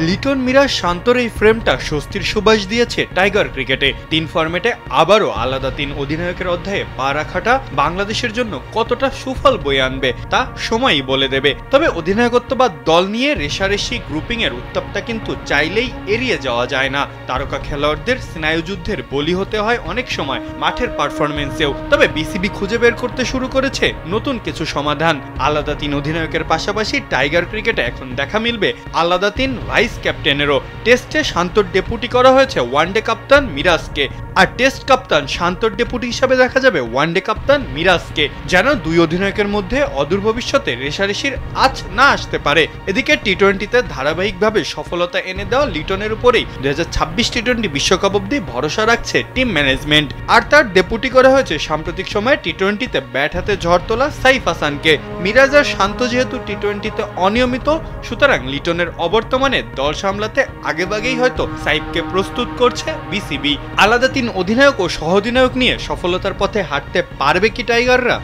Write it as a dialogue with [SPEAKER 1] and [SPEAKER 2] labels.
[SPEAKER 1] লিটন মিরাজ শান্তর এই ফ্রেমটা স্বস্তির সুবাস দিয়েছে টাইগার ক্রিকেটে। 3 ফরম্যাটে আবারও আলাদা 3 অধিনায়কের অধ্যায়ে পা রাখাটা বাংলাদেশের জন্য কতটা সুফল বয়ে আনবে তা সময়ই বলে দেবে। তবে অধিনায়কত্ব বা দল নিয়ে রেশারেশি গ্রুপিং এর উত্তাপটা কিন্তু চাইলেই এড়িয়ে যাওয়া যায় না। তারকা খেলোয়াড়দের স্নায়ুযুদ্ধের বলি হতে হয় অনেক সময় মাঠের পারফরমেন্সেও। তবে বিসিবি খুঁজে বের করতে শুরু করেছে নতুন কিছু সমাধান। আলাদা 3 অধিনায়কের পাশাপাশি টাইগার ক্রিকেটে এখন দেখা মিলবে আলাদা 3 ভাইস ক্যাপ্টেনেরও। টেস্টে শান্তর ডেপুটি করা হয়েছে ওয়ানডে কাপ্তান মিরাজকে, আর টেস্ট কাপ্তান শান্তর ডেপুটি হিসাবে দেখা যাবে ওয়ানডে কাপ্তান মিরাজকে। যেন 2 অধিনায়কের মধ্যে অদূর ভবিষ্যতে রেশারেশির আঁচ না আসতে পারে। এদিকে টি-20তে ধারাবাহিকভাবে সফলতা এনে দেওয়া লিটনের উপরেই 2026 টি-20 বিশ্বকাপ অব্দি ভরসা রাখছে টিম ম্যানেজমেন্ট। আর তার ডেপুটি করা হয়েছে সাম্প্রতিক সময়ে টি-20তে ব্যাট হাতে ঝড় তোলা সাইফ হাসানকে। মিরাজ আর শান্ত যেহেতু টি-20তে অনিয়মিত, সুতরাং লিটনের অবর্তমানে দল সামলাতে আগেভাগেই হয়তো সাইফকে প্রস্তুত করছে বিসিবি। আলাদা 3 অধিনায়ক ও সহ অধিনায়ক নিয়ে সফলতার পথে হাঁটতে পারবে কি টাইগাররা?